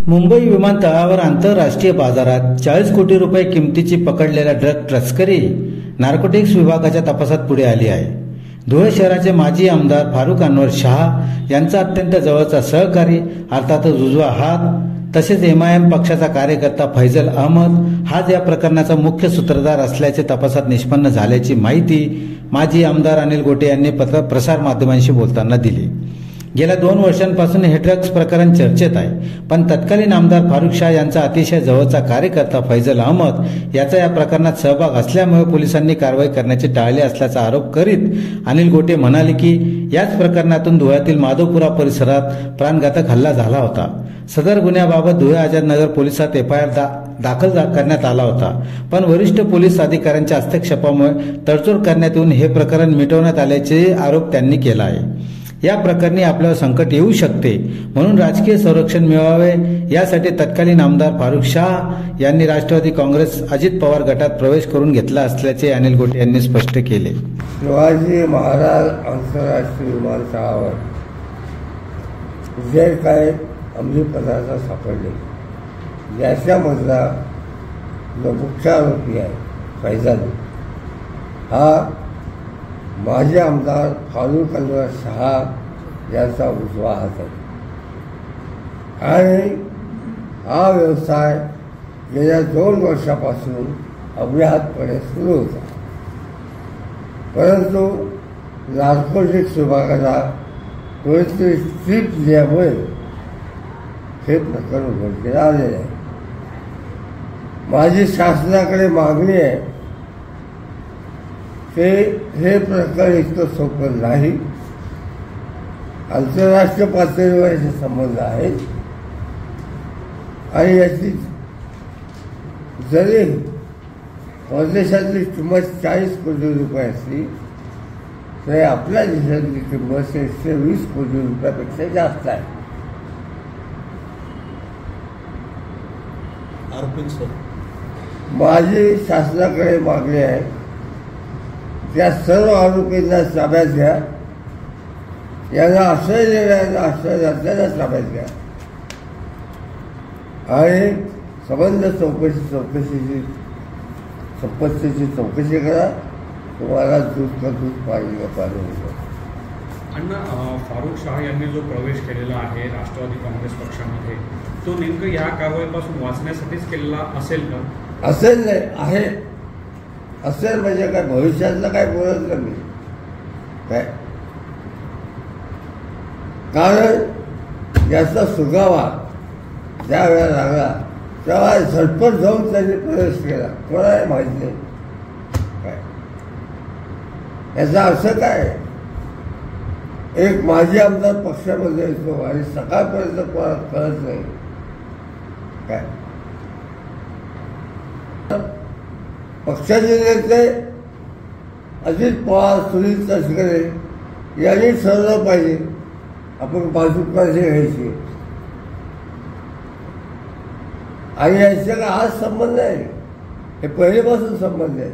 मुंबई विमानतळावर आंतरराष्ट्रीय बाजारात 40 कोटी रुपये किमतीची पकडलेल्या ड्रग तस्करी नार्कोटिक्स विभागाच्या तपासात पुढे आली आहे. धुळे शहराचे माजी आमदार फारुख अनवर शाह यांचा अत्यंत जवळचा सहकारी अर्थातच उजवा हात तसेच MIM पक्षाचा कार्यकर्ता फैजल अहमद हाच या प्रकरणाचा मुख्य सूत्रधार असल्याचे तपासात निष्पन्न झाल्याची माहिती माजी आमदार अनिल गोटे यांनी प्रसार माध्यमांशी बोलताना दिली. गेल्या 2 वर्षांपासून हे ड्रग्ज प्रकरण चर्चेत आहे, पण तत्कालीन आमदार फारुख शाह यांचा अतिशय जवळचा कार्यकर्ता फैजल अहमद याचा या प्रकरणात सहभाग असल्यामुळे पोलिसांनी कारवाई करण्याचे टाळले असल्याचा आरोप करीत अनिल गोटे म्हणाले की याच प्रकरणातून धुळ्यातील माधवपुरा परिसरात प्राणघातक हल्ला झाला होता. सदर गुन्ह्याबाबत धुळे आझादनगर पोलिसात FIR दाखल करण्यात आला होता, पण वरिष्ठ पोलीस अधिकाऱ्यांच्या हस्तक्षेपामुळे तडजोड करण्यात येऊन हे प्रकरण मिटवण्यात आल्याचे आरोप त्यांनी केला आहे. या प्रकरणी आपल्यावर संकट येऊ शकते म्हणून राजकीय संरक्षण मिळावे यासाठी तत्कालीन आमदार फारुख शाह यांनी राष्ट्रवादी काँग्रेस अजित पवार गटात प्रवेश करून घेतला असल्याचे अनिल गोटे यांनी स्पष्ट केले. शिवाजी महाराज आंतरराष्ट्रीय विमानतळावर जे काय अंमली पदार्थ सापडले याच्यामधला जो मुख्य आरोपी आहे फैजल हा माजी आमदार फारुख अनवर शाह यांचा उजवा हात आहे आणि हा व्यवसाय गेल्या 2 वर्षापासून अव्याहतपणे सुरू होता. परंतु नार्कोटिक्स विभागाला कोणीतरी स्ट्रीप दिल्यामुळे हे प्रकरण उघडकीस आलेले आहे. माझी शासनाकडे मागणी आहे ते हे प्रकरण इतकं सोपं नाही. आंतरराष्ट्रीय पातळीवर याचे संबंध आहेत आणि याची जरी परदेशातली किंमत 40 कोटी रुपये असली तरी आपल्या देशातली किंमत 120 कोटी रुपयापेक्षा जास्त आहे. माझी शासनाकडे मागणी आहे त्या सर्व आरोपींना ताब्यात घ्या, यांना आश्रय देणाऱ्यांना आश्रय दात्यांना ताब्यात घ्या आणि संबंध संपत्तीची चौकशी करा. तुम्हाला दूध पाणी होतं. अण्णा, फारुख शाह यांनी जो प्रवेश केलेला आहे राष्ट्रवादी काँग्रेस पक्षामध्ये तो नेमकं या कारवाईपासून वाचण्यासाठीच केलेला असेल का? असेल नाही आहे. असेल म्हणजे काय भविष्यातलं काय बोलत नाही मी काय, कारण याचा सुगावा ज्या वेळेला लागला तेव्हा झटपट जाऊन त्यांनी प्रवेश केला. कोणाला माहीत नाही काय याचा अर्थ काय. एक माजी आमदार पक्षामध्ये येतो आणि सकाळपर्यंत कोणाला कळत नाही काय. पक्षाचे नेते अजित पवार सुनील तटकरे यांनी ठरवलं पाहिजे आपण बाजू कशी घ्यायची आणि याच्या आज संबंध आहे, हे पहिल्यापासून संबंध आहे.